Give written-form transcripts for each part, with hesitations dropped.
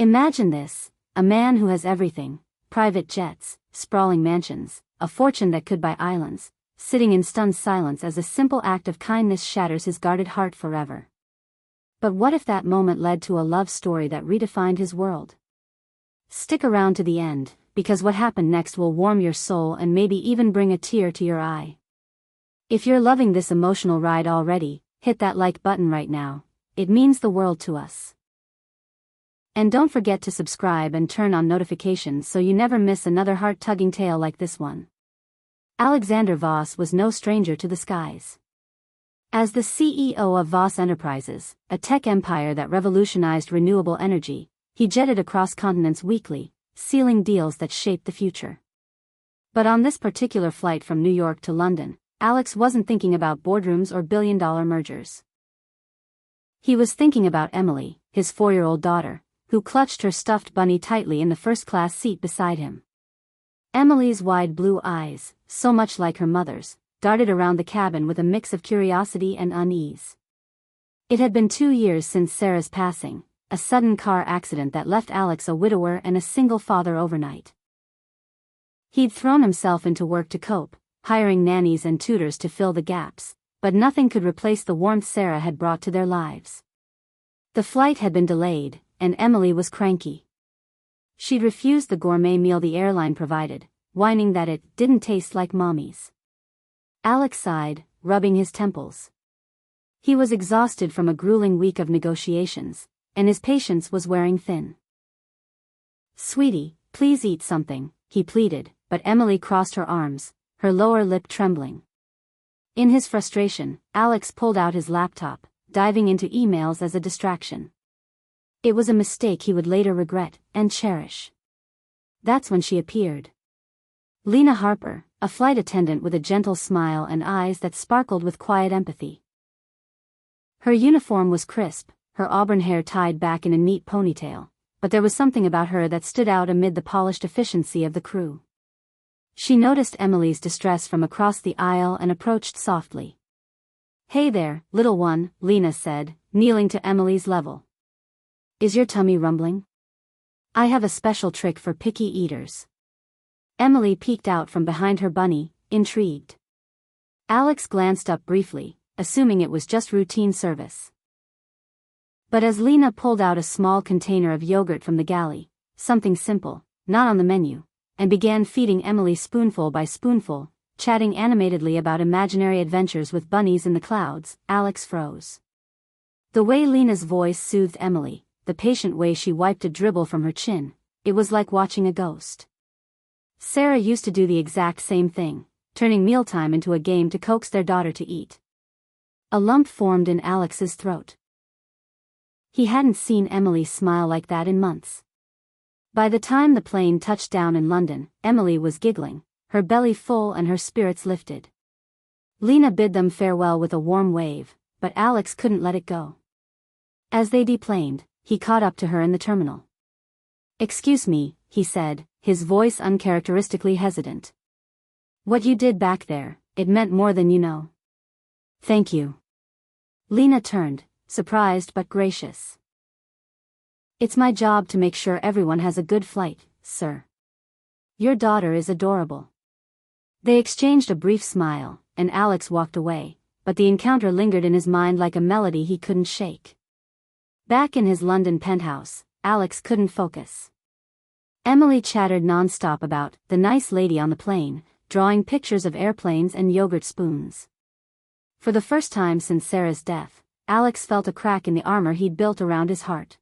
Imagine this, a man who has everything, private jets, sprawling mansions, a fortune that could buy islands, sitting in stunned silence as a simple act of kindness shatters his guarded heart forever. But what if that moment led to a love story that redefined his world? Stick around to the end, because what happened next will warm your soul and maybe even bring a tear to your eye. If you're loving this emotional ride already, hit that like button right now. It means the world to us. And don't forget to subscribe and turn on notifications so you never miss another heart-tugging tale like this one. Alexander Voss was no stranger to the skies. As the CEO of Voss Enterprises, a tech empire that revolutionized renewable energy, he jetted across continents weekly, sealing deals that shaped the future. But on this particular flight from New York to London, Alex wasn't thinking about boardrooms or billion-dollar mergers. He was thinking about Emily, his 4-year-old daughter, who clutched her stuffed bunny tightly in the first-class seat beside him. Emily's wide blue eyes, so much like her mother's, darted around the cabin with a mix of curiosity and unease. It had been 2 years since Sarah's passing, a sudden car accident that left Alex a widower and a single father overnight. He'd thrown himself into work to cope, hiring nannies and tutors to fill the gaps, but nothing could replace the warmth Sarah had brought to their lives. The flight had been delayed, and Emily was cranky. She'd refused the gourmet meal the airline provided, whining that it didn't taste like Mommy's. Alex sighed, rubbing his temples. He was exhausted from a grueling week of negotiations, and his patience was wearing thin. "Sweetie, please eat something," he pleaded, but Emily crossed her arms, her lower lip trembling. In his frustration, Alex pulled out his laptop, diving into emails as a distraction. It was a mistake he would later regret and cherish. That's when she appeared. Lena Harper, a flight attendant with a gentle smile and eyes that sparkled with quiet empathy. Her uniform was crisp, her auburn hair tied back in a neat ponytail, but there was something about her that stood out amid the polished efficiency of the crew. She noticed Emily's distress from across the aisle and approached softly. "Hey there, little one," Lena said, kneeling to Emily's level. "Is your tummy rumbling? I have a special trick for picky eaters." Emily peeked out from behind her bunny, intrigued. Alex glanced up briefly, assuming it was just routine service. But as Lena pulled out a small container of yogurt from the galley, something simple, not on the menu, and began feeding Emily spoonful by spoonful, chatting animatedly about imaginary adventures with bunnies in the clouds, Alex froze. The way Lena's voice soothed Emily, the patient way she wiped a dribble from her chin, it was like watching a ghost. Sarah used to do the exact same thing, turning mealtime into a game to coax their daughter to eat. A lump formed in Alex's throat. He hadn't seen Emily smile like that in months. By the time the plane touched down in London, Emily was giggling, her belly full and her spirits lifted. Lena bid them farewell with a warm wave, but Alex couldn't let it go. As they deplaned, he caught up to her in the terminal. "Excuse me," he said, his voice uncharacteristically hesitant. "What you did back there, it meant more than you know." "Thank you." Lena turned, surprised but gracious. "It's my job to make sure everyone has a good flight, sir. Your daughter is adorable." They exchanged a brief smile, and Alex walked away, but the encounter lingered in his mind like a melody he couldn't shake. Back in his London penthouse, Alex couldn't focus. Emily chattered non-stop about the nice lady on the plane, drawing pictures of airplanes and yogurt spoons. For the first time since Sarah's death, Alex felt a crack in the armor he'd built around his heart.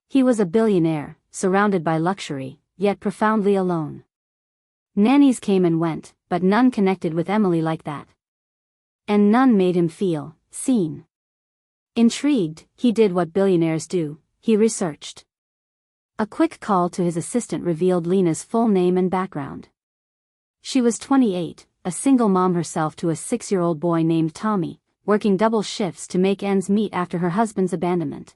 He was a billionaire, surrounded by luxury, yet profoundly alone. Nannies came and went, but none connected with Emily like that. And none made him feel seen. Intrigued, he did what billionaires do, he researched. A quick call to his assistant revealed Lena's full name and background. She was 28, a single mom herself to a 6-year-old boy named Tommy, working double shifts to make ends meet after her husband's abandonment.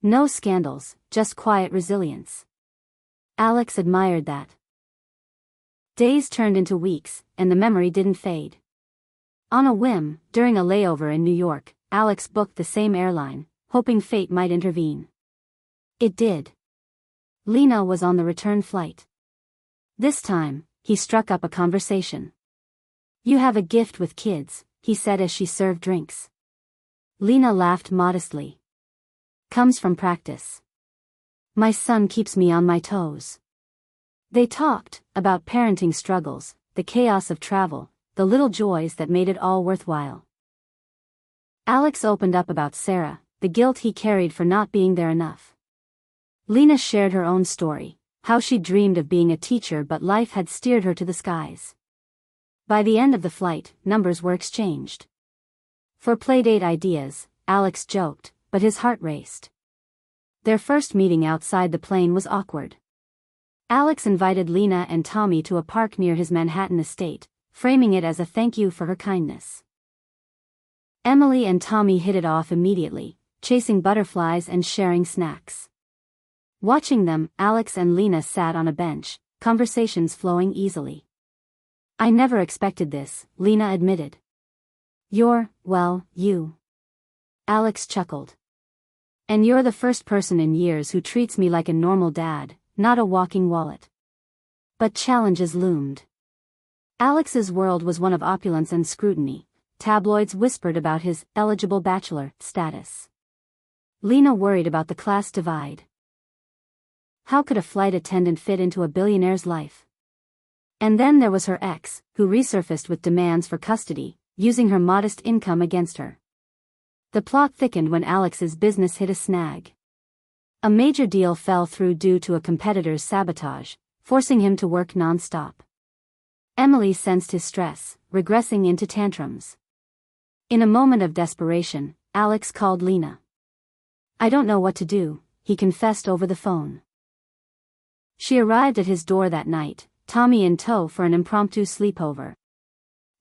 No scandals, just quiet resilience. Alex admired that. Days turned into weeks, and the memory didn't fade. On a whim, during a layover in New York, Alex booked the same airline, hoping fate might intervene. It did. Lena was on the return flight. This time, he struck up a conversation. "You have a gift with kids," he said as she served drinks. Lena laughed modestly. "Comes from practice. My son keeps me on my toes." They talked about parenting struggles, the chaos of travel, the little joys that made it all worthwhile. Alex opened up about Sarah, the guilt he carried for not being there enough. Lena shared her own story, how she dreamed of being a teacher but life had steered her to the skies. By the end of the flight, numbers were exchanged. For playdate ideas, Alex joked, but his heart raced. Their first meeting outside the plane was awkward. Alex invited Lena and Tommy to a park near his Manhattan estate, framing it as a thank you for her kindness. Emily and Tommy hit it off immediately, chasing butterflies and sharing snacks. Watching them, Alex and Lena sat on a bench, conversations flowing easily. "I never expected this," Lena admitted. Well, you." Alex chuckled. "And you're the first person in years who treats me like a normal dad, not a walking wallet." But challenges loomed. Alex's world was one of opulence and scrutiny. Tabloids whispered about his eligible bachelor status. Lena worried about the class divide. How could a flight attendant fit into a billionaire's life? And then there was her ex, who resurfaced with demands for custody, using her modest income against her. The plot thickened when Alex's business hit a snag. A major deal fell through due to a competitor's sabotage, forcing him to work non-stop. Emily sensed his stress, regressing into tantrums. In a moment of desperation, Alex called Lena. "I don't know what to do," he confessed over the phone. She arrived at his door that night, Tommy in tow for an impromptu sleepover.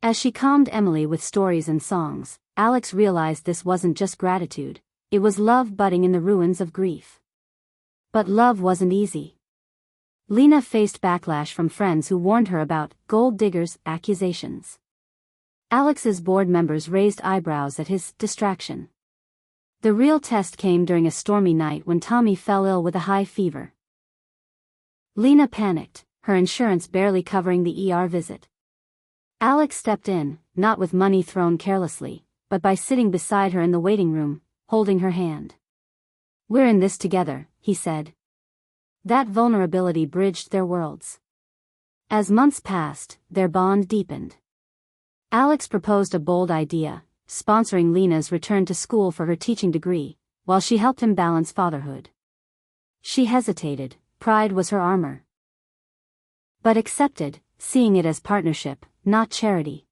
As she calmed Emily with stories and songs, Alex realized this wasn't just gratitude, it was love budding in the ruins of grief. But love wasn't easy. Lena faced backlash from friends who warned her about gold diggers' accusations. Alex's board members raised eyebrows at his distraction. The real test came during a stormy night when Tommy fell ill with a high fever. Lena panicked, her insurance barely covering the ER visit. Alex stepped in, not with money thrown carelessly, but by sitting beside her in the waiting room, holding her hand. "We're in this together," he said. That vulnerability bridged their worlds. As months passed, their bond deepened. Alex proposed a bold idea, sponsoring Lena's return to school for her teaching degree, while she helped him balance fatherhood. She hesitated, pride was her armor. But accepted, seeing it as partnership, not charity.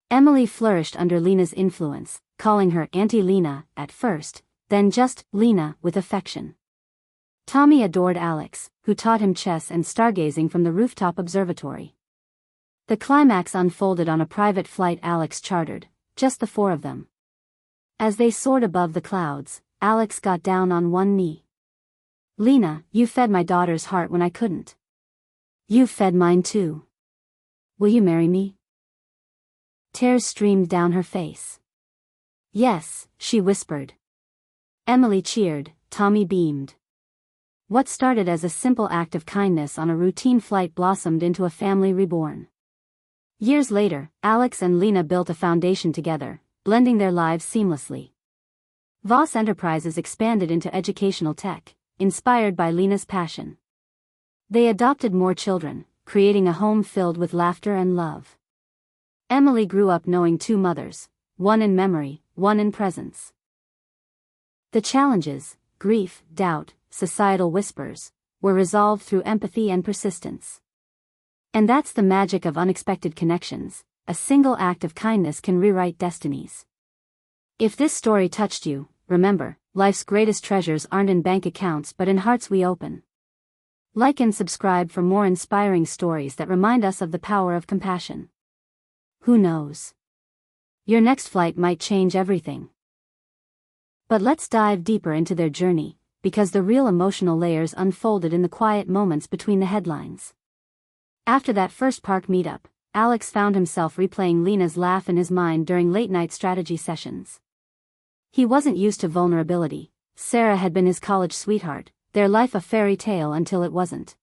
Emily flourished under Lena's influence, calling her Auntie Lena at first, then just Lena with affection. Tommy adored Alex, who taught him chess and stargazing from the rooftop observatory. The climax unfolded on a private flight Alex chartered, just the four of them. As they soared above the clouds, Alex got down on one knee. "Lena, you fed my daughter's heart when I couldn't. You fed mine too. Will you marry me?" Tears streamed down her face. "Yes," she whispered. Emily cheered, Tommy beamed. What started as a simple act of kindness on a routine flight blossomed into a family reborn. Years later, Alex and Lena built a foundation together, blending their lives seamlessly. Voss Enterprises expanded into educational tech, inspired by Lena's passion. They adopted more children, creating a home filled with laughter and love. Emily grew up knowing two mothers, one in memory, one in presence. The challenges, grief, doubt, societal whispers, were resolved through empathy and persistence. And that's the magic of unexpected connections. A single act of kindness can rewrite destinies. If this story touched you, remember, life's greatest treasures aren't in bank accounts but in hearts we open. Like and subscribe for more inspiring stories that remind us of the power of compassion. Who knows? Your next flight might change everything. But let's dive deeper into their journey, because the real emotional layers unfolded in the quiet moments between the headlines. After that first park meetup, Alex found himself replaying Lena's laugh in his mind during late-night strategy sessions. He wasn't used to vulnerability. Sarah had been his college sweetheart, their life a fairy tale until it wasn't.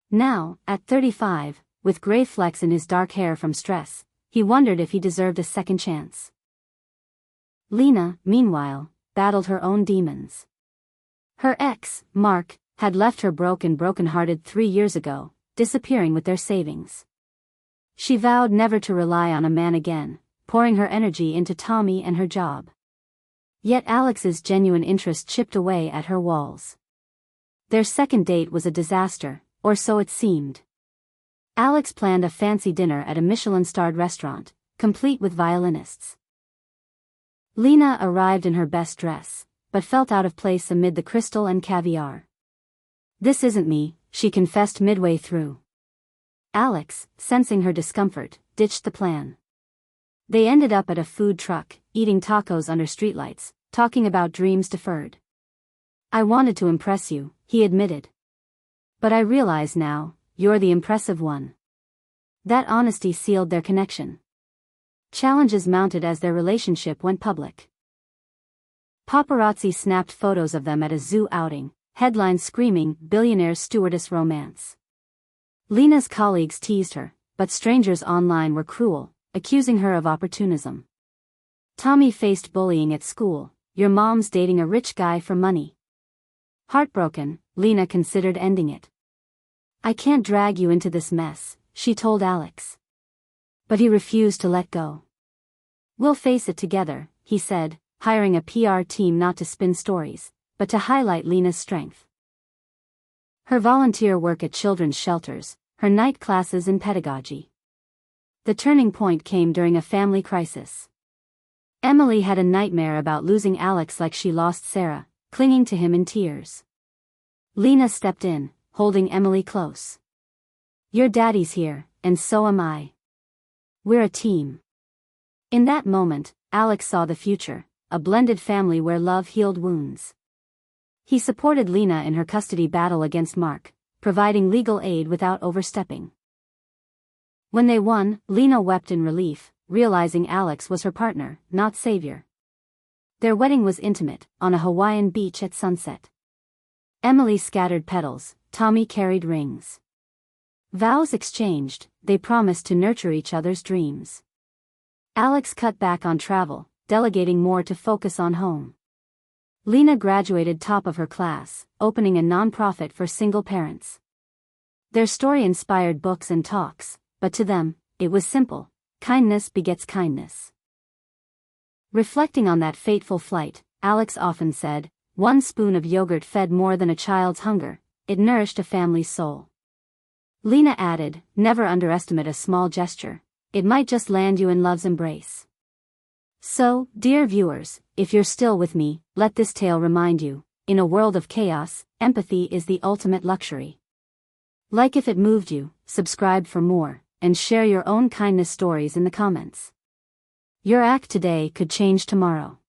Now, at 35, with gray flecks in his dark hair from stress, he wondered if he deserved a second chance. Lena, meanwhile, battled her own demons. Her ex, Mark, had left her broken-hearted 3 years ago, disappearing with their savings. She vowed never to rely on a man again, pouring her energy into Tommy and her job. Yet Alex's genuine interest chipped away at her walls. Their second date was a disaster, or so it seemed. Alex planned a fancy dinner at a Michelin-starred restaurant, complete with violinists. Lena arrived in her best dress, but felt out of place amid the crystal and caviar. "This isn't me," she confessed midway through. Alex, sensing her discomfort, ditched the plan. They ended up at a food truck, eating tacos under streetlights, talking about dreams deferred. "I wanted to impress you," he admitted. "But I realize now, you're the impressive one." That honesty sealed their connection. Challenges mounted as their relationship went public. Paparazzi snapped photos of them at a zoo outing, headlines screaming, "Billionaire stewardess romance." Lena's colleagues teased her, but strangers online were cruel, accusing her of opportunism. Tommy faced bullying at school, "Your mom's dating a rich guy for money." Heartbroken, Lena considered ending it. "I can't drag you into this mess," she told Alex. But he refused to let go. "We'll face it together," he said, hiring a PR team not to spin stories, but to highlight Lena's strength. Her volunteer work at children's shelters, her night classes in pedagogy. The turning point came during a family crisis. Emily had a nightmare about losing Alex like she lost Sarah, clinging to him in tears. Lena stepped in, holding Emily close. "Your daddy's here, and so am I. We're a team." In that moment, Alex saw the future, a blended family where love healed wounds. He supported Lena in her custody battle against Mark, providing legal aid without overstepping. When they won, Lena wept in relief, realizing Alex was her partner, not savior. Their wedding was intimate, on a Hawaiian beach at sunset. Emily scattered petals, Tommy carried rings. Vows exchanged, they promised to nurture each other's dreams. Alex cut back on travel, delegating more to focus on home. Lena graduated top of her class, opening a non-profit for single parents. Their story inspired books and talks, but to them, it was simple: kindness begets kindness. Reflecting on that fateful flight, Alex often said, "One spoon of yogurt fed more than a child's hunger, it nourished a family's soul." Lena added, "Never underestimate a small gesture, it might just land you in love's embrace." So, dear viewers, if you're still with me, let this tale remind you, in a world of chaos, empathy is the ultimate luxury. Like if it moved you, subscribe for more, and share your own kindness stories in the comments. Your act today could change tomorrow.